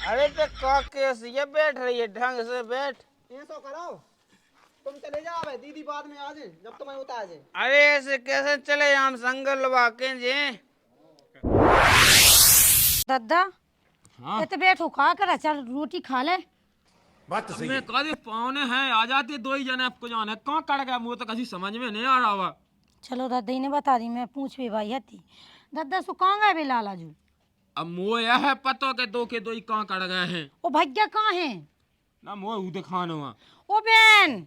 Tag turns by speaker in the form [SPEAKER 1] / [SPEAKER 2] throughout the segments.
[SPEAKER 1] अरे तो केस ये बैठ रही है, ढंग से बैठ।
[SPEAKER 2] ऐसा करो, तुम चले जाओ भाई, दीदी बाद में आ जाए जब तुम्हें होता आ जाए।
[SPEAKER 1] अरे ऐसे कैसे चले, हम संगल वाके जी।
[SPEAKER 3] दादा
[SPEAKER 4] हाँ
[SPEAKER 3] ये तो बैठो खा कर, चल रोटी खा ले।
[SPEAKER 4] बात तो सही है। कहा पावने हैं आ जाते दो ही जने, आपको जाना है कहाँ कट गया मुँह तो कभी समझ में नहीं आ रहा हुआ।
[SPEAKER 3] चलो दादा ही ने बता दी, मैं पूछ भी भाई हती। दादा सु कहाँ गए बे लाला जू?
[SPEAKER 4] अब मुँह यह है पतो के दो ही कहाँ कट गए हैं।
[SPEAKER 3] ओ भैया कहाँ है?
[SPEAKER 4] ना मुँह उदे खान हुआ।
[SPEAKER 3] ओ बहन,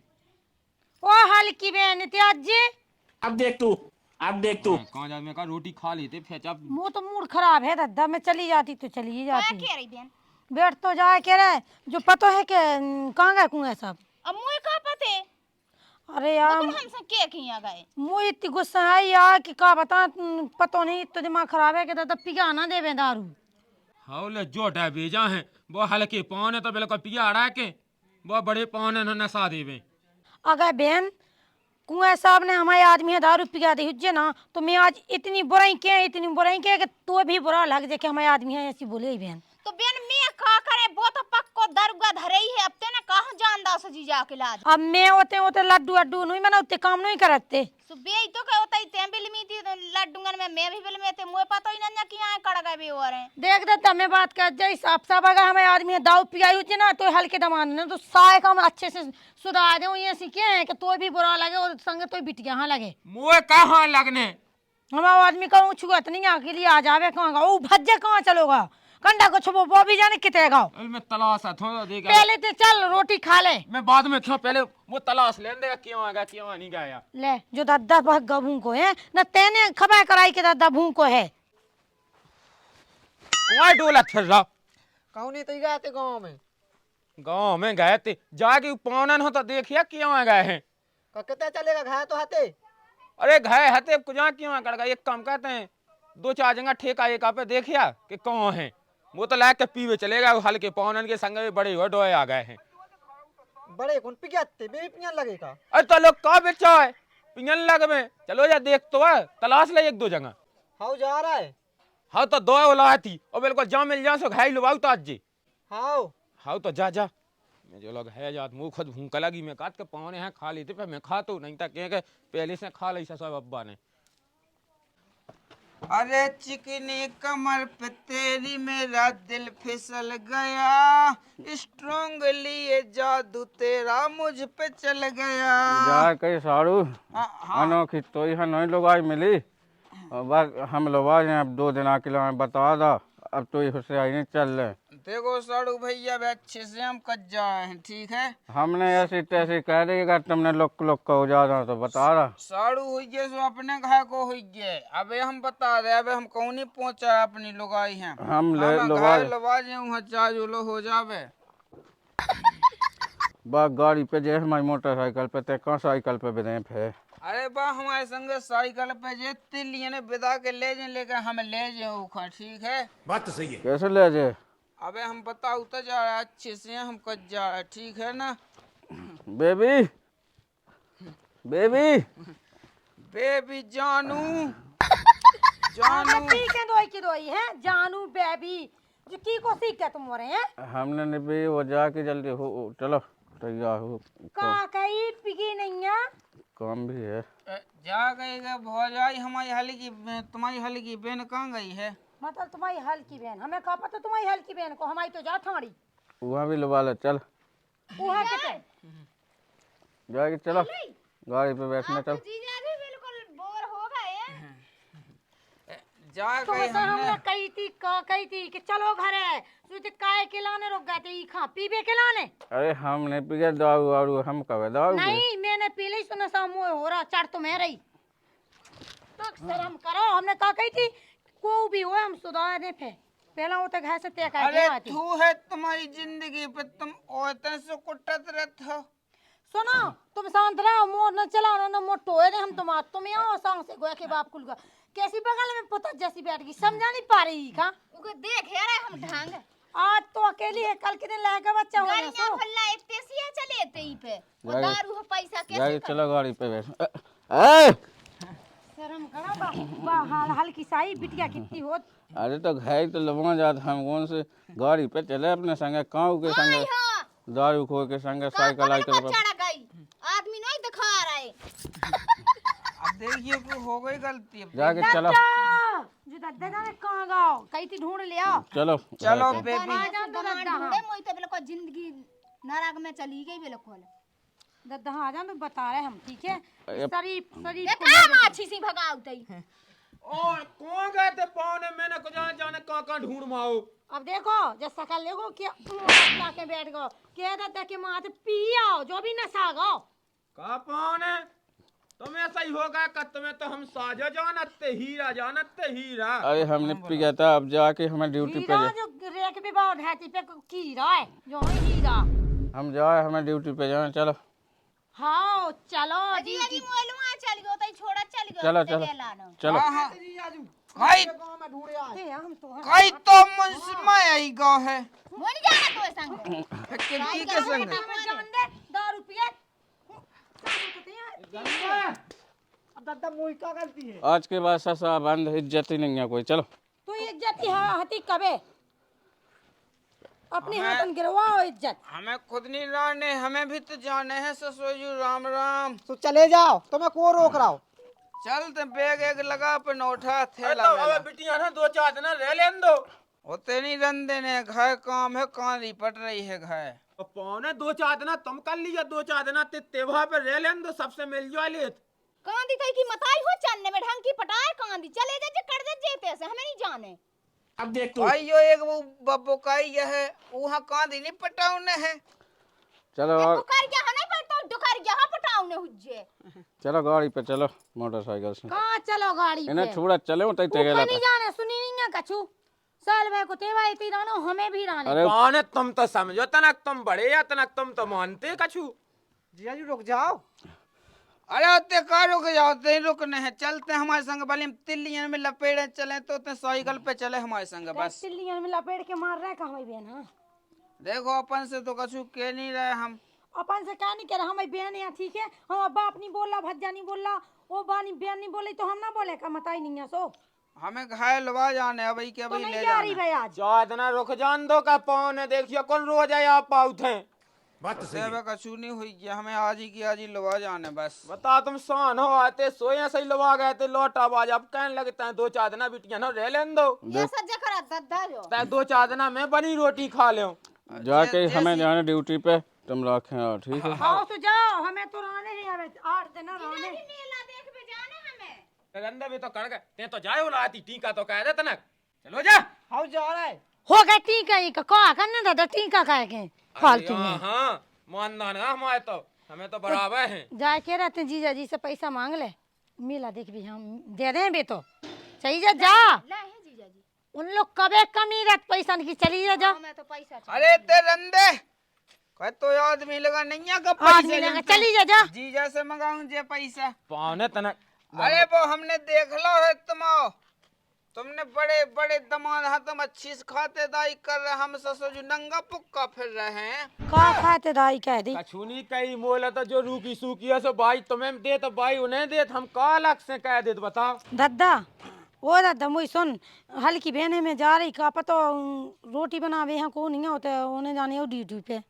[SPEAKER 3] ओ हल्की बहन त्याज जी।
[SPEAKER 5] अब देख तू
[SPEAKER 4] कहाँ जा, मैं कहा रोटी खा लेते फेंचा।
[SPEAKER 3] मुँह तो मूड खराब है दादा, मैं चली जाती तो चली ही जाती।
[SPEAKER 6] कह रही बहन?
[SPEAKER 3] बैठ तो जाए कह रहे जो पतो है कि कहाँ गए कुएं सब।
[SPEAKER 6] अब मुझे कहाँ पते?
[SPEAKER 3] अरे यार
[SPEAKER 6] हम सब के किया गए?
[SPEAKER 3] मुँह इतनी गुस्सा आई यार कि का बता, पतो नहीं तो दिमाग खराब है कि दादा पिघा ना देवे दारू।
[SPEAKER 4] हौले जोटा भेजा है वो हल्के पावने तो बिल्कुल पिया रहा के वो बड़े पावने न नशा देवे।
[SPEAKER 3] अगर बहन कुएं साहब ने हमारे आदमी है दारू पिघा दी हुज्जे ना, तो मैं आज इतनी बुराई के कि तो भी बुरा लग जाए कि हमारे आदमी है ऐसी बोले ही बहन।
[SPEAKER 6] तो बहन मैं का करे, वो तो पक्को दरुगा धरे ही है, अब ते ना कहाँ जानदा सजी जाके लाज।
[SPEAKER 3] अब मैं होते लड्डू अड्डू नहीं मना उतने काम नहीं करते।
[SPEAKER 6] सुबह तो क्या होता है, ते बिलमी थी लड्डूंगन में मैं भी बिलमे थे, मुझे पता ही ना कि यहाँ कड़ गए भी हो रहे हैं।
[SPEAKER 3] देख देता मैं बात कर जाए साफ साफ, अगर हमारे आदमी है दारू पियाई हुई ना तो हल्के दमान ने तो साय का हम अच्छे से सुधार दे, ये सीखे हैं कि तो भी बुरा लगे और संग तो बिटिया हाँ लगे।
[SPEAKER 4] मुँह कहाँ लगने
[SPEAKER 3] हमारा आदमी का छुआत नहीं आके लिए आ जावे कहाँ का, वो भज्जे कहाँ चलोगा कंडा को छुपो वो भी जाने कितने गाँव।
[SPEAKER 4] मैं तलाश है थोड़ा देख
[SPEAKER 3] पहले तो चल रोटी खा ले,
[SPEAKER 4] मैं बाद में क्यों पहले वो तलाश ले देगा क्यों आएगा क्यों नहीं गया।
[SPEAKER 3] ले जो दादा बहुत गभू को है न तेने खबर कराई के दादा भू को है।
[SPEAKER 4] वहाँ डोला फिर रहा
[SPEAKER 2] कौन नहीं तो गए थे
[SPEAKER 4] गाँव में गए थे जाके पावनन हो तो देखिए क्यों आ गए हैं।
[SPEAKER 2] कितना चलेगा, घाया तो हाथे।
[SPEAKER 4] अरे घाय हते कुछ क्यों कर गए, एक काम कहते हैं दो चार जगह ठेका एक पे देखिया कि कौन है वो तो लाके पीवे चलेगा, हल्के पावनन के संग में बड़े डोए आ गए हैं।
[SPEAKER 2] बड़े कौन पियाते बे पियान लगेगा।
[SPEAKER 4] अरे तो लोग का बेचा है पिंजन लग में, चलो जा देख तो है तलाश ले एक दो जगह।
[SPEAKER 2] हाउ जा रहा है।
[SPEAKER 4] हाँ तो दो ओला थी और बिल्कुल जा मिल जा सो घाई लुवाऊ तो आज जी।
[SPEAKER 2] हाउ
[SPEAKER 4] हाँ तो जा जा मैं जो लोग है जात मुँह खुद भूख लगी, मैं काट के पावने हैं खा लेते पे मैं खा तो नहीं था कह पहले से खा ली सब अब्बा ने।
[SPEAKER 1] अरे चिकनी कमर पे तेरी मेरा दिल फिसल गया, स्ट्रॉन्ग लिए जादू तेरा मुझ पे चल गया।
[SPEAKER 7] जा कई सारू
[SPEAKER 1] हाँ
[SPEAKER 7] अनोखी तो यहाँ नहीं लोग आज मिली और बस हम लोग आज अब 2 दिन आके मैं बता दा, अब तो ये आई नहीं चल रहे।
[SPEAKER 1] देखो साड़ू भैया भी अच्छे से हम कट जाए हैं, ठीक है।
[SPEAKER 7] हमने ऐसी तैसी कह रही अगर तुमने लोग का हो जाना तो बता रहा।
[SPEAKER 1] साड़ू हुई गए सो अपने घाय को हुई गए, अबे हम बता रहे अबे हम कौन नहीं पहुंचा अपनी लुगाई हैं।
[SPEAKER 7] हम ले
[SPEAKER 1] घाय लवा जाऊँ चार्ज लो हो जावे।
[SPEAKER 7] बस गाड़ी पे जे हमारी मोटरसाइकिल पे ते कहाँ साइकिल पे बिदे फे।
[SPEAKER 1] अरे बा हमारे संग साइकिल पे जे तिलिए ने बिदा के ले जाए, लेकर हम ले जाए, ठीक है।
[SPEAKER 5] बात तो सही है।
[SPEAKER 7] कैसे ले जे?
[SPEAKER 1] अबे हम बताओ तो जा रहा है अच्छे से, हम कट जा रहा है, ठीक है ना।
[SPEAKER 7] बेबी बेबी
[SPEAKER 1] बेबी जानू
[SPEAKER 3] जानू के दोई की दोई है जानू बेबी जो की को सीख के तुम हो रहे हैं।
[SPEAKER 7] हमने नहीं भी वो जाके जल्दी हो चलो तैयार हो
[SPEAKER 3] का कहीं पिगी नहीं है,
[SPEAKER 7] काम भी है।
[SPEAKER 1] जा गई भौजाई हमारी हल्की, तुम्हारी हल्की बहन कहाँ गई है?
[SPEAKER 3] मतलब तुम्हारी हल्की बहन, हमें कहा पता तुम्हारी हल्की बहन को, हमारी तो जा ठाड़ी
[SPEAKER 7] वहाँ भी लुबा ले चल
[SPEAKER 3] वहाँ के
[SPEAKER 7] जाएगी, चलो गाड़ी पे बैठना चल।
[SPEAKER 6] जीजा भी बिल्कुल बोर हो गए हैं।
[SPEAKER 1] जा
[SPEAKER 3] तो
[SPEAKER 1] गई
[SPEAKER 3] हमने कही थी कि चलो घर है, तो काय के लाने रुक गए थे, ई खा पीबे के लाने।
[SPEAKER 7] अरे हमने पिया दारू वारू, हम कब दारू
[SPEAKER 3] नहीं मैंने पी ली, सुना सा मुँह हो रहा चढ़ तो मैं रही तो शर्म करो। हमने कहा कही थी को भी हो हम सुधारने पे पहला वो तो घर से तय कर
[SPEAKER 1] अरे
[SPEAKER 3] आती।
[SPEAKER 1] तू है तुम्हारी जिंदगी पे तुम औरतों से कुटत रहते हो।
[SPEAKER 3] सुनो तुम शांत रहो, मोर न चलाओ न मोर टोए हम तुम यहाँ सांग से गोया के बाप कुल का कैसी बगल में पुता जैसी बैठ गई, समझा नहीं पा रही का
[SPEAKER 6] उके देख यार हम ढंग
[SPEAKER 3] आज तो अकेली है, कल के दिन लाएगा बच्चा हो
[SPEAKER 6] गाड़ियां भल्ला इतने सिया चले ते ही पे वो दारू हो पैसा कैसे
[SPEAKER 7] गाड़ी चलो गाड़ी पे बैठ।
[SPEAKER 3] शर्म करो हल्की साई बिटिया कितनी हो।
[SPEAKER 7] अरे तो घर तो लवा जात हम कौन से गाड़ी पे चले अपने संगे काऊ के संगे दारू खो के संगे साइकिल आई के
[SPEAKER 6] चढ़ गई आदमी नहीं दिखा रहे।
[SPEAKER 1] अब देखिए कि हो गई गलती अब।
[SPEAKER 7] जाके चलो
[SPEAKER 3] जो दद्दा जाने कहाँ गाओ कहीं थी ढूंढ लिया।
[SPEAKER 7] चलो
[SPEAKER 1] चलो
[SPEAKER 7] जाके।
[SPEAKER 1] बेबी।
[SPEAKER 6] ढूंढे मोई तो बिल्कुल जिंदगी नरक में चली गई बिल्कुल।
[SPEAKER 3] दद्दा हाँ आ जा मैं बता रहे हम ठीक है। शरीफ शरीफ
[SPEAKER 6] देखा माछी सी भगाउतई।
[SPEAKER 4] और कौन गए थे पौने मैंने को जाने कहाँ ढूंढ माओ।
[SPEAKER 3] अब देखो जब सकल देखो क्या के बैठ गो के दद्दा के माँ से पियो जो भी नशा गो।
[SPEAKER 4] कहा पौने तुम्हें ऐसा ही होगा कि तुम्हें तो हम साजा जानते हीरा।
[SPEAKER 7] अरे हमने पिया था अब जाके हमें ड्यूटी पे
[SPEAKER 3] हीरा जो रेक भी बहुत है पे कीरा है जो है हीरा।
[SPEAKER 7] हम जाए हमें ड्यूटी पे जाए चलो।
[SPEAKER 3] हाँ चलो
[SPEAKER 6] जी जी मोलुआ चल गयो तई छोड़ा चल गयो।
[SPEAKER 7] चलो चलो चलो
[SPEAKER 1] कई
[SPEAKER 2] गाँव में ढूंढे आए।
[SPEAKER 3] हम तो
[SPEAKER 1] कई तो मुझमें आई गो है
[SPEAKER 6] मोन जाना तो संग।
[SPEAKER 1] किसी के संग
[SPEAKER 3] जान दे दारू पिए।
[SPEAKER 2] अब दादा मोई का गलती है।
[SPEAKER 7] आज के बाद ससा बंद इज्जत ही नहीं है कोई। चलो
[SPEAKER 3] तू इज्जत ही हती कबे अपने हाथन गिरवाओ इज्जत।
[SPEAKER 1] हमें खुद नहीं लाने हमें भी तो जाने हैं ससुर राम राम।
[SPEAKER 2] तो चले जाओ तुम्हें को रोक रहा हो।
[SPEAKER 1] चलते बैग एक लगा अपन उठा
[SPEAKER 4] अरे
[SPEAKER 1] थैला
[SPEAKER 4] तो अब बिटिया ना 2-4 दिन रह लेन दो।
[SPEAKER 1] होते नहीं रंदे ने घर काम है कहाँ पट रही है घर।
[SPEAKER 4] तो पौने 2-4 दिन तुम कर लीजिए 2-4 दिन त्योहार पे रह लेन दो सबसे मिल जाए ले।
[SPEAKER 6] कांदी तई की मताई हो चन्ने में ढंग की पटाए कांदी चले जा जे कर दे जेते से हमें नहीं जाने।
[SPEAKER 5] अब देख तू
[SPEAKER 1] भाई यो एक वो बब्बो का ही है वहाँ कहाँ नहीं पटाउने है।
[SPEAKER 7] चलो
[SPEAKER 6] दुकर क्या हने पर तो दुकर यहाँ पटाउने हुज्जे।
[SPEAKER 7] चलो गाड़ी पे चलो मोटरसाइकिल से।
[SPEAKER 3] कहाँ चलो गाड़ी पे
[SPEAKER 7] इन्हें छोड़ा चले वो तय
[SPEAKER 3] ऊपर नहीं जाने सुनी नहीं है कछु साल में को तेवा इतनी रानो हमें भी राने।
[SPEAKER 7] अरे
[SPEAKER 4] पौने तुम तो समझो तनक तुम बड़े या तनक तुम तो मानते कछु।
[SPEAKER 2] जिया जी रुक जाओ।
[SPEAKER 1] अरे होते का रुक जाओ ते रुकने हैं चलते हमारे संग भले हम तिल्लियन में लपेड़े चले तो साइकिल पे चले हमारे संग बस।
[SPEAKER 3] तिल्लियन में लपेट के मार रहे कहाँ बहन। हाँ
[SPEAKER 1] देखो अपन से तो कछु कह नहीं रहे हम।
[SPEAKER 3] अपन से क्या नहीं कह रहा हमारी बहन यहाँ ठीक है। हम बाप नहीं बोल रहा भज्जा नहीं बोल रहा वो बानी बहन नहीं बोली तो हम ना बोले का मताई नहीं है सो।
[SPEAKER 1] हमें घायल लवा जाने अभी के
[SPEAKER 3] तो
[SPEAKER 1] अभी
[SPEAKER 3] नहीं
[SPEAKER 1] ले
[SPEAKER 3] जा रही
[SPEAKER 1] जाना
[SPEAKER 3] भाई आज।
[SPEAKER 4] ज्यादा रुक जान दो का पौने देखियो कौन रोज आए आप पाउत हैं।
[SPEAKER 5] बात तो सही है।
[SPEAKER 1] कछु नहीं हुई कि हमें आज ही की आज ही लवा जाने बस।
[SPEAKER 4] बता तुम शान हो आते सोए सही लवा गए थे लौट आवाज अब कहने लगते हैं 2-4 दिन बिटिया ना रह लेन दो।
[SPEAKER 6] ये सज्जा करा दद्दा जो।
[SPEAKER 4] तय 2-4 दिन में बनी रोटी खा ले।
[SPEAKER 7] जाके हमें जाना ड्यूटी पे तुम रखे हो ठीक है।
[SPEAKER 3] आओ तो जाओ हमें तो रहने नहीं आवे 8 दिन रहने।
[SPEAKER 6] मेला देख पे जाने हमें।
[SPEAKER 4] रंदा भी तो कड़ गए ते तो जाए लाती टीका तो कह दे तनक चलो जा।
[SPEAKER 2] हाउ जा रहा है।
[SPEAKER 3] हो गए टीका ही का करने दादा टीका का के फालतू में।
[SPEAKER 4] हाँ मानना ना हमारे तो हमें तो बराबर हैं।
[SPEAKER 3] जाए के रहते जीजा जी से पैसा मांग ले मेला देख भी हम दे रहे हैं बे तो सही जा जा।
[SPEAKER 6] ला है जीजा जी।
[SPEAKER 3] उन लोग कबे कमी रहत पैसा की चली जा जा।
[SPEAKER 6] हमें तो पैसा
[SPEAKER 1] अरे ते रंदे कह तो आदमी लगा नहीं है का
[SPEAKER 3] आदमी लगा चली जा जा।
[SPEAKER 1] जी जैसे मंगाऊं जे पैसा।
[SPEAKER 4] पौने तनक
[SPEAKER 1] अरे वो हमने देख लो है तुमने बड़े बड़े दमाद हाँ तुम अच्छी से खाते दाई कर रहे हम ससुर जो नंगा पुक्का फिर रहे हैं।
[SPEAKER 3] का खाते दाई कह दी
[SPEAKER 4] कछुनी कई मोल तो जो रूकी सूकी है सो भाई तुम्हें दे तो भाई उन्हें दे हम का अलग से कह दे बताओ।
[SPEAKER 3] दादा वो दादा मुई सुन हल्की बहने में जा रही का पता रोटी बनावे यहाँ को नहीं होता उन्हें जाने हो ड्यूटी पे।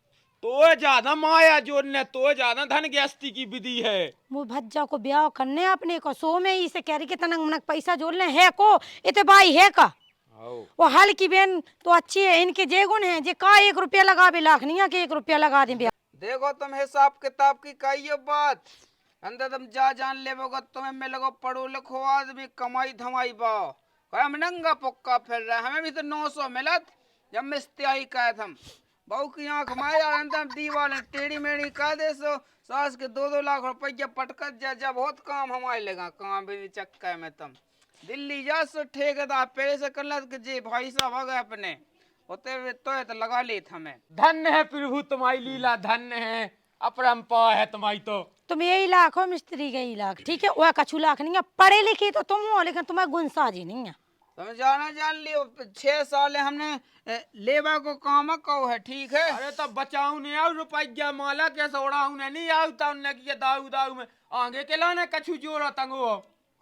[SPEAKER 4] तो ज्यादा माया जोड़ने तो ज्यादा धन गृहस्थी की विधि है।
[SPEAKER 3] वो भज्जा को ब्याह करने अपने को सो में ही से कह रही कि तनक मनक पैसा जोड़ने है को इतने भाई है का। वो हल की बहन तो अच्छी है इनके जे गुण है जे का 1 रुपया लगा भी लाख नहीं है कि 1 रुपया लगा दे ब्याह।
[SPEAKER 1] देखो तुम हिसाब किताब की कहियो बात अंदर तुम जा जान ले तुम्हें मिलोगे पढ़ो लिखो आदमी कमाई धमाई बाओ हम नंगा पुक्का फिर रहे हमें भी तो 900 मिलत जब मिस्त्याई कहे हम बहू की आँख मारे अंदर दीवार टेढ़ी मेढ़ी कह दे सो सास के 2-2 लाख रुपया पटकत जा जब बहुत काम हमारे लगा काम भी चक्कर में तुम दिल्ली जा सो ठेकेदार पहले से कर ला जी भाई साहब आ गए अपने होते हुए तो लगा ली हमें।
[SPEAKER 4] धन्य है प्रभु तुम्हारी लीला धन्य है अपरंपार है तुम्हारी तो।
[SPEAKER 3] तुम यही लाख हो मिस्त्री के ही लाख ठीक है वह कछु लाख नहीं है पढ़े लिखे तो तुम हो लेकिन तुम्हारा गुण साजी नहीं है।
[SPEAKER 1] तुम जान लियो 6 साल हमने लेबा को काम कहो है ठीक है।
[SPEAKER 4] अरे तो बचाऊ नहीं आऊ रुपया माला के सोड़ा उन्हें नहीं आऊ था उन्हें किया दाऊ दाऊ में आगे के लाने कछु जोड़ा तंगो।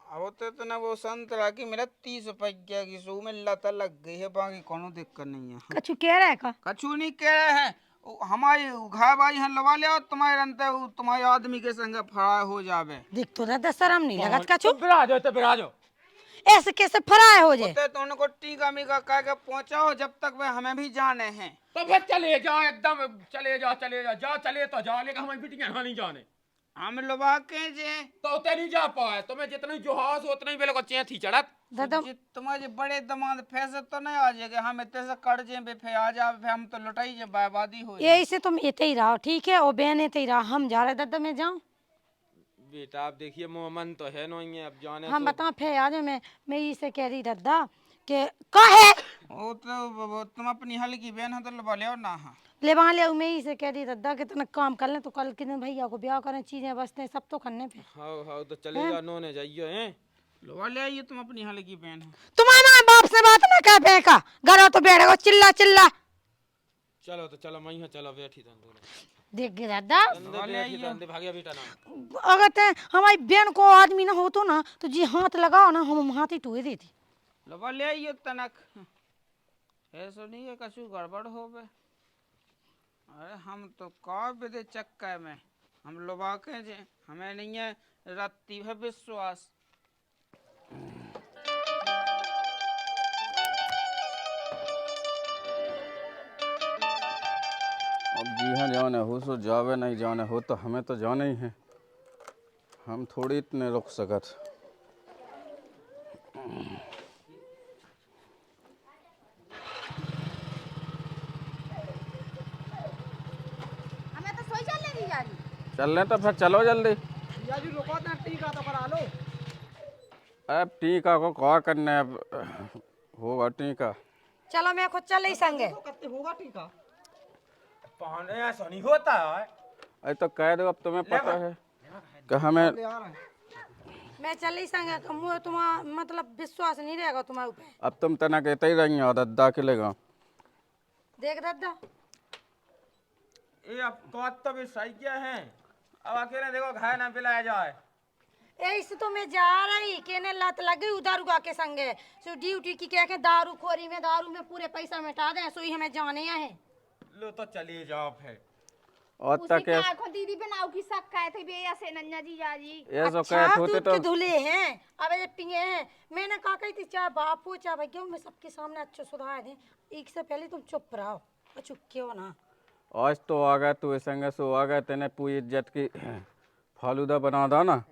[SPEAKER 1] अब तो इतना वो संतरा की मेरा 30 रुपया की सू में लत लग गई है, बाकी कोनो दिक्कत नहीं है।
[SPEAKER 3] कछु कह रहा है का?
[SPEAKER 1] कछु नहीं कह रहे हैं, हमारी घाय भाई यहाँ लवा ले और तुम्हारे अंतर तुम्हारे आदमी के संग फरार हो जावे।
[SPEAKER 3] देख तो दादा शर्म नहीं लगत कछु?
[SPEAKER 4] बिराजो तो बिराजो।
[SPEAKER 3] ऐसे कैसे फरार हो जाए?
[SPEAKER 1] तो उनको टीका मीका कह के पहुंचाओ जब तक वे हमें भी जाने हैं।
[SPEAKER 4] तो फिर चले जाओ, एकदम चले जाओ, जाओ चले तो जाओ, लेकिन हमारी बिटिया नहीं जाने।
[SPEAKER 1] हम लवा के जे
[SPEAKER 4] तो उतने नहीं जा पाए, तुम्हें जितनी जोहास उतना ही को चें थी चढ़त।
[SPEAKER 3] दादा
[SPEAKER 1] तुम्हारे बड़े दमाद फैसे तो नहीं आ जाएगा, हम इतने से कर्जे पे फे आ जा, फिर हम तो लुटाई जे बर्बादी हो
[SPEAKER 3] यही से तुम इते ही रहो, ठीक है? और बहन इते ही रहो, हम जा रहे दादा, मैं जाऊं?
[SPEAKER 4] बेटा आप देखिए मोमन तो है नहीं है, अब जाने
[SPEAKER 3] हम
[SPEAKER 4] तो।
[SPEAKER 3] बताओ फिर आ जाओ। मैं इसे कह रही दादा कि काहे
[SPEAKER 1] वो तो तुम अपनी हल्की बहन हो तो लवा ले ना। हाँ
[SPEAKER 3] ले वहाँ ले, मैं इसे कह रही दादा कि तने काम कर ले तो कल के दिन भैया को ब्याह करें, चीजें बसते सब तो करने पे।
[SPEAKER 4] हाँ तो चले जाओ, नोने जाइयो हैं।
[SPEAKER 1] लवा ले आइए, तुम अपनी हल्की बहन हो।
[SPEAKER 3] तुम्हारे माँ बाप से बात ना कह फेंका, घर तो बैठ गो चिल्ला चिल्ला।
[SPEAKER 4] चलो तो चलो, मैं चलो बैठी था।
[SPEAKER 3] देख गे दादा,
[SPEAKER 4] भाग्या बेटा ना
[SPEAKER 3] अगर ते हमारी बहन को आदमी ना हो तो ना तो जी हाथ लगाओ ना, हम हाथ ही टूए देती।
[SPEAKER 1] लवा ले आइए तनक, ऐसा नहीं है कछु गड़बड़ हो बे। अरे हम तो का बेदे चक्कर में हम लवा के जे, हमें नहीं है रत्ती है विश्वास।
[SPEAKER 7] अब जी हाँ जाने हो सो जावे, नहीं जाने हो तो हमें तो जाना ही है, हम थोड़ी इतने रुक सकत।
[SPEAKER 6] हमें तो सोई चलने दी जा रही।
[SPEAKER 7] चल रहे तो फिर चलो जल्दी।
[SPEAKER 2] या जी रुको ना, टीका तो करा लो।
[SPEAKER 7] अब टीका को क्या करना है, अब होगा टीका।
[SPEAKER 3] चलो मैं खुद चल ही संगे।
[SPEAKER 2] तो करते होगा टीका।
[SPEAKER 4] पाने ऐसा नहीं होता है।
[SPEAKER 7] अरे तो कह दो, अब तुम्हें पता है कि हमें
[SPEAKER 2] ले आ रहे हैं।
[SPEAKER 3] मैं चल ही संगे, मुझे तुम्हारा मतलब विश्वास नहीं रहेगा तुम्हारे ऊपर।
[SPEAKER 7] अब तुम तना कहते ही रही हो दद्दा के लेगा।
[SPEAKER 3] देख दादा,
[SPEAKER 4] ये अब बात तो भी सही क्या है, अब अकेले देखो घाय ना पिलाया जाए।
[SPEAKER 3] ऐसे तो मैं जा रही कि ने लत लगी उधर उगा के संगे, सो ड्यूटी की कह के दारू खोरी में, दारू में पूरे पैसा मिटा दें, सो ही हमें जाने है।
[SPEAKER 4] लो तो चलिए जाओ फिर।
[SPEAKER 7] और
[SPEAKER 6] उसी
[SPEAKER 7] तक
[SPEAKER 6] का को दीदी बनाओ की शक कहे थे भैया से नन्या जी जाजी।
[SPEAKER 7] ये सो
[SPEAKER 3] अच्छा
[SPEAKER 7] कहते होते
[SPEAKER 3] दूध
[SPEAKER 7] तो
[SPEAKER 3] के धुले हैं, अब ये पिए हैं। मैंने कहा कही थी चाहे बाप हो चाहे भैया हो, मैं सबके सामने अच्छे सुधार दें। एक से पहले तुम चुप रहो और चुप क्यों ना।
[SPEAKER 7] आज तो आ गए तू संगे सो आ गए, तेने पूरी इज्जत की फालूदा बना दा ना।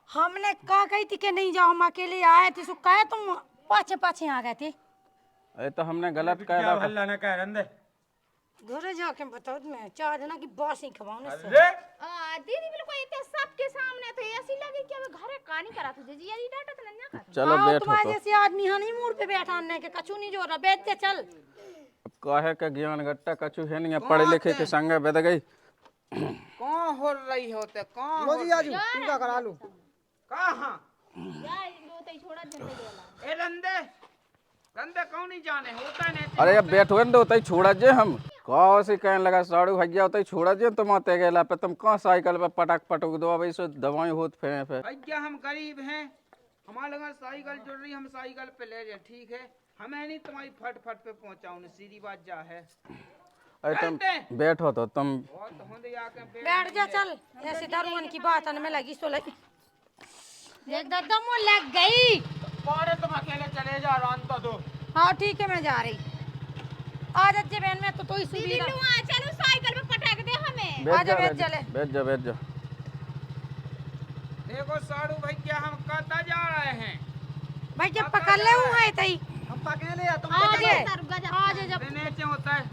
[SPEAKER 3] हमने कहा कही थी कि नहीं जाओ, हम अकेले आए थे, सो कहे तुम पाछे पाछे आ गए थे।
[SPEAKER 7] अरे तो हमने गलत कह
[SPEAKER 4] क्या
[SPEAKER 7] रहा।
[SPEAKER 4] भल्ला न कह रंदे।
[SPEAKER 3] घरे जाके बताओ, मैं चार जना की बात ही खवाऊं ना।
[SPEAKER 4] अरे
[SPEAKER 6] दीदी बिल्कुल इतने सबके सामने थे, ऐसी लगी कि अब घरे कहानी करा था जी यारी डाटा तो नन्या का।
[SPEAKER 7] चलो
[SPEAKER 3] हाँ,
[SPEAKER 7] बैठो
[SPEAKER 3] तुम्हारे
[SPEAKER 7] तो।
[SPEAKER 3] जैसे आदमी हनी मूड पे बैठा ने के कछु नहीं जो रहा, बैठ के चल।
[SPEAKER 7] अब काहे का ज्ञान गट्टा कछु है नहीं है, पढ़े लिखे के संगे बेद गई।
[SPEAKER 1] कौन हो रही होते कौन
[SPEAKER 2] लो जी या जी टीका करा लो।
[SPEAKER 1] कहाँ
[SPEAKER 6] यार लो तई छोड़ा झंडे देला।
[SPEAKER 1] ए रंदे रंदे कौन नहीं जाने होता नहीं।
[SPEAKER 7] अरे अब बैठो दो तई छोड़ा जे हम कहो से कहने लगा साड़ू भैया होता छोड़ा जे तुम आते गेला पे तुम कहाँ साइकिल पे पटक पटक दो, अब इसे दवाई होत फे
[SPEAKER 1] भैया हम गरीब हैं, हमारे घर साइकिल जुड़ रही, हम साइकिल पे ले जाए, ठीक है? हमें नहीं तुम्हारी फट फट पे पहुंचाऊं, सीधी बात जा है।
[SPEAKER 7] अरे तुम बैठो तो तुम।
[SPEAKER 1] बहुत होंदे आके
[SPEAKER 3] बैठ जा चल, ऐसे दरुआन की बात आने में लगी सो लगी। देख दादा मुँह लग गई।
[SPEAKER 4] पारे तुम अकेले चले जा, रान तो दो।
[SPEAKER 3] हाँ ठीक है मैं जा रही। आज अच्छे बहन में तो ही
[SPEAKER 6] दीदी
[SPEAKER 3] सुविधा।
[SPEAKER 6] लो आ चलो साइकिल पे पटक दे हमें।
[SPEAKER 7] बैठ
[SPEAKER 3] आजा,
[SPEAKER 7] जा
[SPEAKER 3] बैठ
[SPEAKER 7] बैठ
[SPEAKER 3] जा
[SPEAKER 7] जा
[SPEAKER 3] ले।
[SPEAKER 7] बैठ जा बैठ जा।
[SPEAKER 1] देखो साड़ू भैया हम कहता जा रहे हैं,
[SPEAKER 3] भाई जब पकड़ ले हुआ है तई।
[SPEAKER 2] हम पकड़े ले तुम
[SPEAKER 3] आज
[SPEAKER 6] रुका जा।
[SPEAKER 3] आज जब
[SPEAKER 1] नीचे होता है,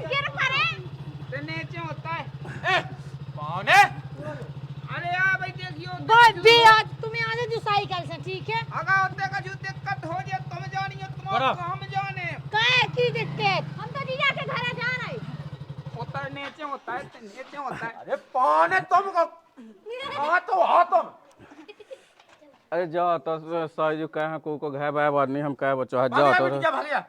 [SPEAKER 6] गिर पड़े।
[SPEAKER 1] नीचे होता है।
[SPEAKER 4] ए पाने
[SPEAKER 1] अरे यार भाई देखियो
[SPEAKER 3] भाई भी आज तुम्हें आज जो साइकिल से, ठीक है?
[SPEAKER 1] अगा होते का जो दिक्कत हो जाए तुम जानिए, तुम्हारा हम जाने।
[SPEAKER 3] काहे की दिक्कत?
[SPEAKER 6] हम तो जीजा के घर जा रहे।
[SPEAKER 1] होता है नीचे होता है, नीचे होता है।
[SPEAKER 4] अरे पाने तुमको आ तो आ तुम।
[SPEAKER 7] अरे जाओ तो साजू कहे को घाय बाय बात नहीं, हम कहे बच्चों जाओ
[SPEAKER 4] भाग्या
[SPEAKER 7] तो
[SPEAKER 4] बिटिया भाग्या।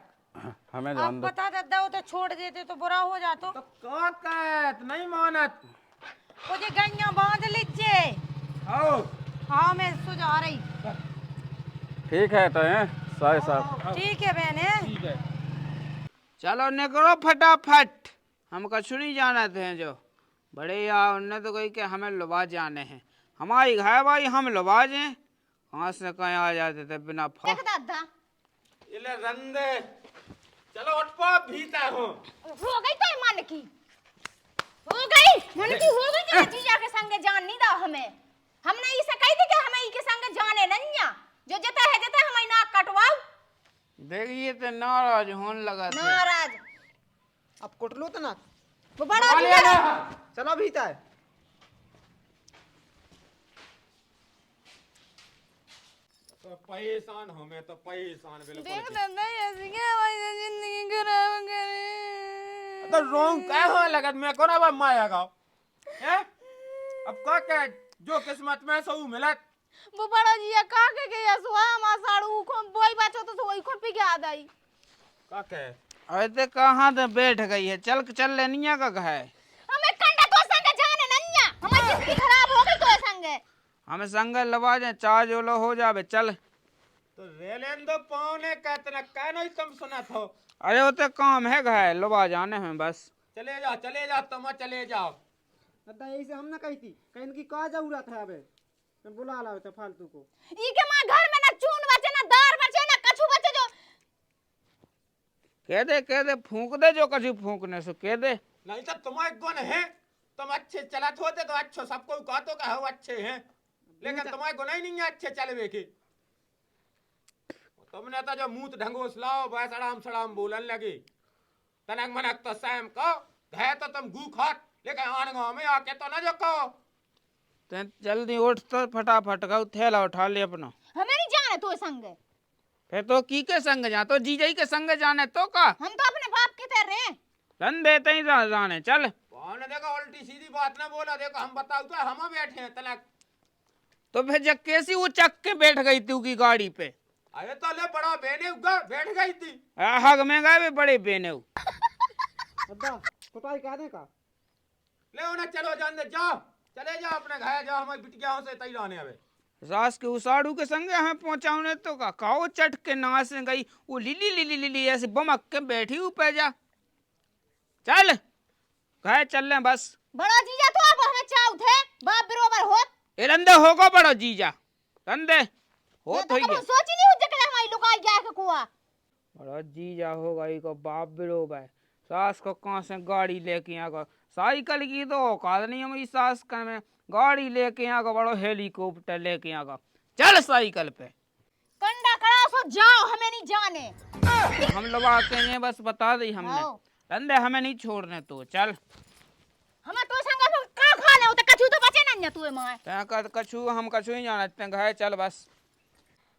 [SPEAKER 7] हमें
[SPEAKER 3] अब
[SPEAKER 7] जान दो।
[SPEAKER 3] बता दादा वो तो छोड़ देते तो बुरा हो जातो।
[SPEAKER 4] तो का कहत नहीं मानत।
[SPEAKER 3] वो जे गैया बांध लीजिए।
[SPEAKER 4] आओ
[SPEAKER 3] हाँ मैं सुझा रही।
[SPEAKER 7] ठीक है तो हैं साई साहब।
[SPEAKER 3] ठीक है बहने।
[SPEAKER 4] ठीक है।
[SPEAKER 1] चलो निकलो फटाफट, हम कछु नहीं जाना थे जो बड़े यार उनने तो कही कि हमें लुबा जाने हैं। हमारी घर भाई हम लुबा जाए, कहाँ से कहीं आ जाते थे बिना
[SPEAKER 6] देख दादा
[SPEAKER 4] इले रंदे चलो उठ पा भीतर हूँ।
[SPEAKER 6] हो गई तो मन की हो गई तेरे जीजा के संग जान नहीं दा हमें। हमने इसे कही थी कि हमें के संग जाने नहीं जो जता है हमें नाक कटवाओ।
[SPEAKER 1] देखिए तो नाराज होने लगा था।
[SPEAKER 6] नाराज
[SPEAKER 2] अब कुट लो तो ना।
[SPEAKER 6] वो बड़ा जीजा
[SPEAKER 2] चलो भीतर।
[SPEAKER 4] तो परेशान हो, मैं तो परेशान बिल्कुल।
[SPEAKER 6] देख दादा ऐसी क्या हमारी जिंदगी खराब करे।
[SPEAKER 4] तो रोंग क्या हो लगत मैं को ना अब माया गाओ हैं। अब का क्या जो किस्मत में सो मिलत।
[SPEAKER 6] वो बड़ा जीजा का के सुहा मा साड़ू को बोई बाचो तो वही को पी के आ गई।
[SPEAKER 4] का क्या
[SPEAKER 1] अरे ते कहाँ से बैठ गई है, चल लेनिया का है।
[SPEAKER 6] हमें कंडा तो संग जाने नन्या हमारी जिंदगी खराब हो गई तो संग।
[SPEAKER 1] हमें संग लबा जाए, चार जोलो हो जावे चल।
[SPEAKER 4] तो रेलेन दो पौने कहते क्या नहीं तुम सुना था।
[SPEAKER 1] अरे वो तो काम है घाय लबा जाने हैं बस।
[SPEAKER 4] चले जाओ तुम चले जाओ।
[SPEAKER 2] दादा यही से हम ना कही थी कहीं इनकी का जरूरत है। अबे मैं बुला ला तो फालतू को।
[SPEAKER 6] ई के मां घर में ना चून बचे ना दार बचे ना कछु बचे जो
[SPEAKER 1] कह दे फूंक दे जो कछु फूंकने से कह दे।
[SPEAKER 4] नहीं तो तुम्हारे गुण है, तुम अच्छे चलत होते तो अच्छो सबको कहतो का हो अच्छे हैं, लेकिन तुम्हारे गुण ही नहीं है अच्छे चलवे के। तुमने तो जो मुंह ढंगोस लाओ बस अड़ाम सड़ाम बोलन लगे। तनक मनक तो सैम को घे तो तुम गू खात, लेकिन आन गाँव में आके तो ना जो कहो।
[SPEAKER 1] ते जल्दी उठ तो फटाफट का थैला उठा ले अपना।
[SPEAKER 6] हमें नहीं जाने तो संग।
[SPEAKER 1] फिर तो की के संग जा, तो जीजाई के संग जाने तो का।
[SPEAKER 6] हम तो अपने बाप के तेरे
[SPEAKER 1] रन देते ही जाने चल।
[SPEAKER 4] कौन देखो उल्टी सीधी बात ना बोला, देखो हम बताओ तो हम बैठे हैं तनक।
[SPEAKER 1] तो फिर जब कैसी वो चक के बैठ गई तू की गाड़ी पे।
[SPEAKER 4] अरे तो ले बड़ा बेने उगा बैठ गई थी।
[SPEAKER 1] हग में गए बड़े बेने।
[SPEAKER 2] दादा कुटाई कह दे का।
[SPEAKER 4] ले उन्हें चलो जान दे जाओ, चले जाओ अपने घर जाओ, हमारी बिटियाओं से तई लाने आवे।
[SPEAKER 1] सास के उसाड़ू के संगे हमें पहुंचाने तो का काओ चट के नाच से गई वो लिली ऐसे बमक के बैठी ऊपर जा। चल घर चल ले बस।
[SPEAKER 6] बड़ा जीजा तो अब हमें चाव थे बाप बरोबर होत।
[SPEAKER 1] ए रंदे होगा बड़ो जीजा रंदे हो तो ही है।
[SPEAKER 6] सोची नहीं हो जकले हमारी लुकाई गया के कुआ।
[SPEAKER 1] बड़ा जीजा होगा ई को बाप बरोबर। सास को कहां से गाड़ी लेके आ गो, साइकिल की तो औकात नहीं हमारी सास का में गाड़ी लेके आ गो, बड़ो हेलीकॉप्टर लेके आ गो। चल साइकिल पे
[SPEAKER 6] कंडा करा सो जाओ हमें नहीं जाने।
[SPEAKER 1] हम लोग आके हैं बस बता दी हमने।
[SPEAKER 6] आओ।
[SPEAKER 1] रंदे हमें नहीं छोड़ने तो चल।
[SPEAKER 6] हमें तो संग का खाने हो तो कछु तो बचे नहीं तू मां।
[SPEAKER 1] कछु हम कछु ही जानते हैं घर चल बस।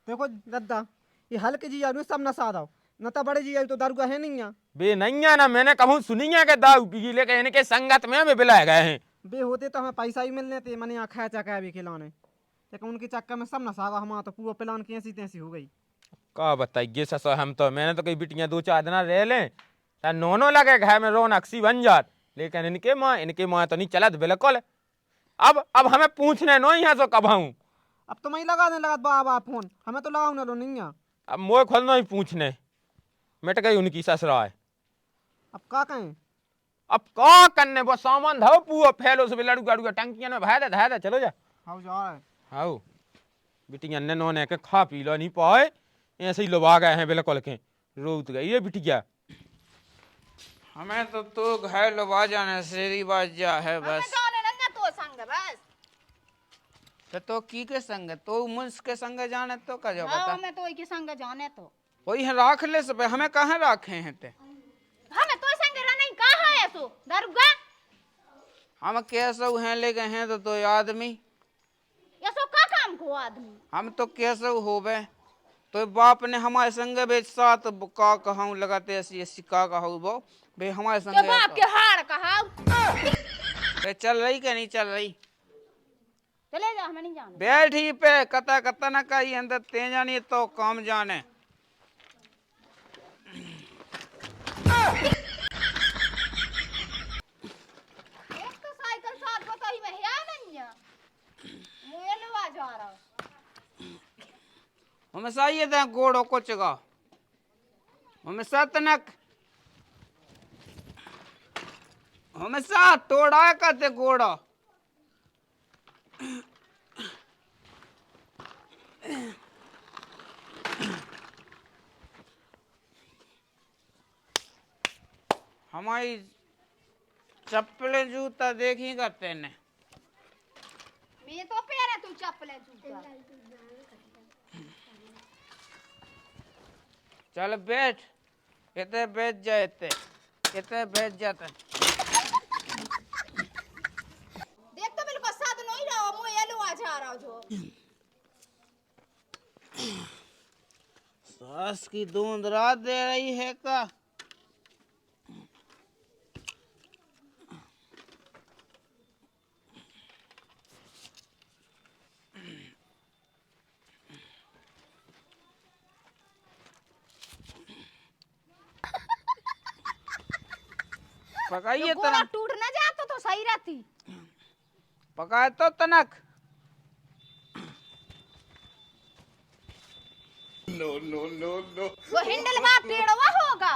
[SPEAKER 2] देखो दादा ये हल्के जी यार सब नशा दो न तो बड़े जी तो दारू का है नहीं है।
[SPEAKER 4] बे नहीं है ना, मैंने कहूँ सुनी है कि दाऊ पी, लेकिन इनके संगत में हमें बिलाए गए हैं।
[SPEAKER 2] बे होते तो हमें पैसा ही मिलने थे मैंने यहाँ खाया चकाया भी खिलाने, लेकिन उनके चक्कर में सब नशा हमारा तो पूरा प्लान की ऐसी तैसी हो गई।
[SPEAKER 4] का बताइए ससुर, हम तो मैंने तो कई बिटियां 2-4 दिन रह लें नोनो लगे घर में रौनक सी बन जात, लेकिन इनके माँ तो नहीं चलत बिल्कुल। अब हमें पूछने नहीं है तो कब हूँ।
[SPEAKER 2] अब तो मैं लगा लगा बाबा फोन हमें तो लगाऊ ना लो नहीं है।
[SPEAKER 4] अब मोह खोल नहीं पूछने, मिट गई उनकी ससुराल।
[SPEAKER 2] अब का कहें,
[SPEAKER 4] अब का करने वो सामान धो पूरा फैलो से लड़ू गाड़ू टंकियां में भाई दे चलो जा।
[SPEAKER 2] हाँ जा रहा है।
[SPEAKER 4] हाँ बिटिया ने नोने के खा पी लो नहीं पाए, ऐसे ही लोग गए हैं बिल्कुल के रोत गई ये बिटिया।
[SPEAKER 1] हमें तो घर लबा जाने से रिवाज जा है
[SPEAKER 6] हमें
[SPEAKER 1] बस।
[SPEAKER 6] जाने नहीं तो संग बस।
[SPEAKER 1] तो की के संग तो मुंस के संग जाने तो का जो
[SPEAKER 6] हाँ
[SPEAKER 1] बता।
[SPEAKER 6] हमें तो के संग जाने तो
[SPEAKER 1] वही है राख ले सब, हमें कहाँ रखे हैं ते।
[SPEAKER 6] हमें तो संग रहने कहा है सो दरुगा।
[SPEAKER 1] हम कैसे हैं लेके हैं तो आदमी
[SPEAKER 6] ये सो का काम को आदमी।
[SPEAKER 1] हम तो कैसे होवे तो बाप ने हमारे संग बेच साथ का कहूँ लगाते ऐसी का कहूँ वो बे हमारे
[SPEAKER 6] के
[SPEAKER 1] संग
[SPEAKER 6] बाप के हाड़ कहा।
[SPEAKER 1] बे चल रही क्या नहीं चल रही।
[SPEAKER 6] चले जा हमें नहीं जाने।
[SPEAKER 1] बैठी पे कता न कही अंदर ते जानी तो काम जाने।
[SPEAKER 6] एक तो साइकिल साथ बताई में है नहीं है। मुझे लवा जा रहा।
[SPEAKER 1] हमेशा ये दे गोड़ो को चगा हमेशा तनक हमेशा तोड़ा करते गोड़ा हमारी चप्पलें जूता देखी करते ने
[SPEAKER 6] मैं तो पैर तू चप्पलें जूता
[SPEAKER 1] चल बैठ इतने बैठ जाए इतने बैठ जाते
[SPEAKER 6] देख तो बिल्कुल साथ नहीं रहा मुझे ये लो आ जा रहा जो
[SPEAKER 1] सास की दूध रात दे रही है का पकाइए
[SPEAKER 6] गोड़ा
[SPEAKER 1] तनक
[SPEAKER 6] टूट ना जाता तो सही रहती
[SPEAKER 1] पकाए तो तनक
[SPEAKER 6] वो हिंडल बा टेढ़वा होगा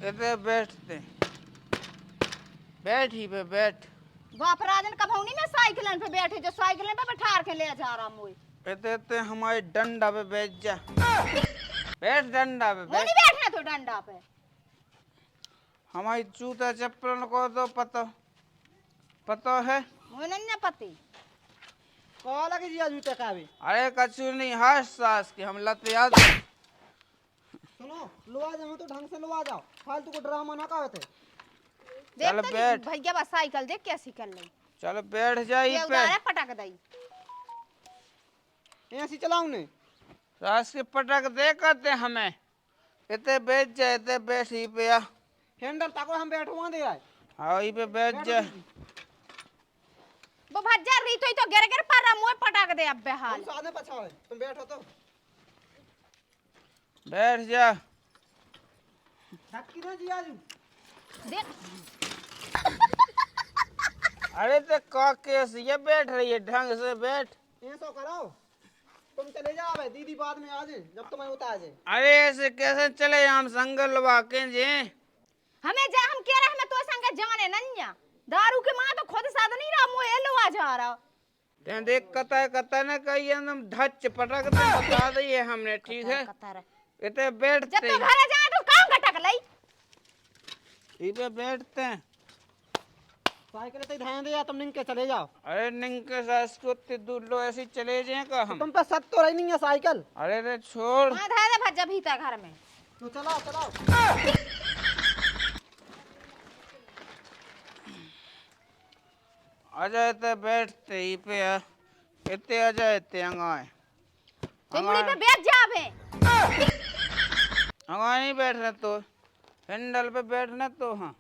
[SPEAKER 1] इतने बैठते बैठ ही पे बैठ
[SPEAKER 6] बाप राजन कभौनी में साइकिलन पे बैठे जो साइकिलन पे बैठार के ले जा रहा मुझे
[SPEAKER 1] इतने हमारे डंडा पे बैठ जा बैठ डंडा पे
[SPEAKER 6] मुझे
[SPEAKER 1] बैठ
[SPEAKER 6] नहीं बैठना तो डंडा पे
[SPEAKER 1] हमारी जूता चप्पल को तो पता है
[SPEAKER 6] मुझे नहीं पति
[SPEAKER 2] कॉल लगे जिया जूते का भी
[SPEAKER 1] अरे कछु नहीं हर सास की हम लत याद
[SPEAKER 2] सुनो लो आ जाओ तो ढंग से लो आ जाओ फालतू को ड्रामा ना कहते
[SPEAKER 1] चल
[SPEAKER 6] देख
[SPEAKER 1] बैठ।
[SPEAKER 6] तो भैया बस साइकिल देख कैसी कर ली
[SPEAKER 1] चल बैठ जाइए
[SPEAKER 6] ये
[SPEAKER 1] पे
[SPEAKER 6] उधारे पटक दई
[SPEAKER 2] ऐसी चलाऊ ने
[SPEAKER 1] सास के पटक दे करते हमें इतने बैठ जाए इतने बैठ ही पे आ
[SPEAKER 2] हैंडल ताको हम बैठो वहां दे आए
[SPEAKER 1] हाँ ही पे बैठ जा
[SPEAKER 6] वो भज्जा रही तो गिर गिर पर रहा मुझे पटक दे अब बेहाल
[SPEAKER 2] हम साधे पछाड़े तुम बैठो तो
[SPEAKER 1] बैठ जा
[SPEAKER 2] धक्की ना जिया जू
[SPEAKER 6] देख
[SPEAKER 1] अरे तो का केस ये बैठ रही है ढंग से बैठ
[SPEAKER 2] ऐसा करो तुम चले जाओ भाई दीदी बाद में आ जाए जब तुम्हें होता आ जाए
[SPEAKER 1] अरे ऐसे कैसे चले हम संगल वाके जे
[SPEAKER 6] हमें जा हम कह रहे हमें तो संग जाने नन्या दारू के मां तो खुद साथ नहीं रहा मुझे लो आ जा रहा
[SPEAKER 1] ते देख कता न कही हम धच पटक दे बता दिए हमने ठीक है
[SPEAKER 6] कतर
[SPEAKER 1] इतने
[SPEAKER 6] जब
[SPEAKER 1] बैठते
[SPEAKER 6] तो घर जा तो काम घटक लई
[SPEAKER 1] ही पे बैठते हैं
[SPEAKER 2] साइकिल तो ध्यान दे या तुम निंग के चले जाओ
[SPEAKER 1] अरे निंके सास को इतनी दूर लो ऐसे ही चले जाए का हम
[SPEAKER 2] तुम पे सत तो रही नहीं है साइकिल
[SPEAKER 1] अरे रे छोड़
[SPEAKER 6] हां धा दे भज्जा भीतर घर में
[SPEAKER 2] तो चलाओ चलाओ
[SPEAKER 1] आ जाए तो बैठते ही पे आ इतने आ जाए इतने अंगाए
[SPEAKER 6] चिंगड़ी पे बैठ जा बे
[SPEAKER 1] अंगाए नहीं बैठना तो हैंडल पे बैठना तो हाँ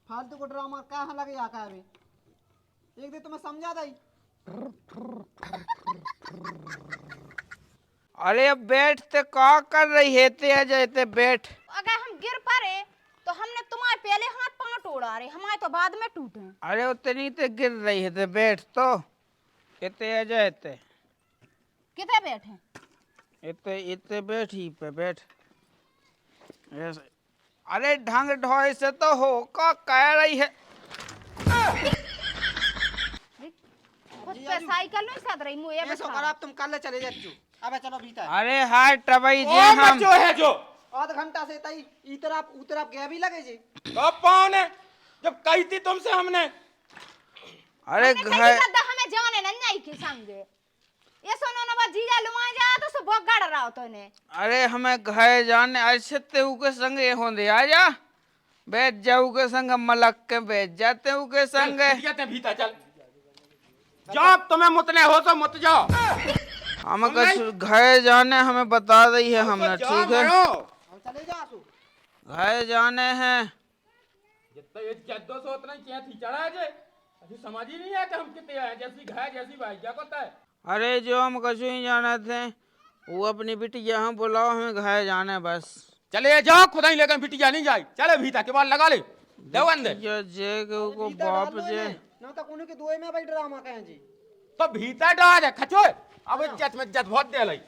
[SPEAKER 2] फालतू को ड्रामा कहाँ लगे आका अभी एक दिन तुम्हें समझा दई
[SPEAKER 1] अरे अब बैठते का कर रही है ते आ जाए ते बैठ
[SPEAKER 6] अगर हम गिर पड़े तो हमने तुम्हारे पहले हाथ पांव तोड़ा रहे हमारे तो बाद में टूटे
[SPEAKER 1] अरे उतनी ते गिर रही है ते बैठ तो इतने आ जाए ते
[SPEAKER 6] कितने बैठे
[SPEAKER 1] इतने इतने बैठ ही पे बैठ ऐसे अरे ढंग ढोए से तो हो का कह रही है
[SPEAKER 6] खुद पे साइकिल नहीं साथ रही मुझे
[SPEAKER 2] ऐसा कर आप तुम कल चले जाओ अबे चलो भीतर
[SPEAKER 1] अरे हाय टबई जे
[SPEAKER 4] ओ
[SPEAKER 1] हम
[SPEAKER 4] बच्चो है जो
[SPEAKER 2] आध घंटा से तई इतर आप उतर आप गया भी लगे जी
[SPEAKER 4] कब पाओने जब कही थी तुमसे हमने
[SPEAKER 1] अरे घर
[SPEAKER 6] हमें जाने नहीं के संग ये सुनो ना बस जीजा लुआ जा तो सब गड़ रहा हो तूने
[SPEAKER 1] अरे हमें घर जाने अच्छे के संग ये होंदे आ जा बैठ जाऊ के संग मलक के बैठ जाते हूँ के संग
[SPEAKER 4] जाते भीतर चल जाओ तुम्हें मुतने हो तो मुत जाओ
[SPEAKER 1] हम घर जाने हमें बता दी है हमने ठीक है
[SPEAKER 2] हम चले जा आसू
[SPEAKER 1] घर जाने हैं
[SPEAKER 4] जितना ये जद्दो से उतना क्या थी चढ़ा जे अभी समझ ही नहीं है कि हम कितने हैं जैसी घर जैसी भाई क्या कहता है
[SPEAKER 1] अरे जो हम कछु ही जाना थे वो अपनी बिटिया हम बुलाओ हमें घर जाने बस
[SPEAKER 4] चले जाओ खुदा ही लेकर बिटिया नहीं जाए चले भीतर के बाद लगा ले दो अंदर
[SPEAKER 1] ये जे को बाप जे
[SPEAKER 2] ना तक उन्हीं के दुए में भाई ड्रामा कहें जी
[SPEAKER 4] तो भीतर डाल खचो अब इज्जत में इज्जत बहुत दे लई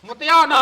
[SPEAKER 4] मुतिया ना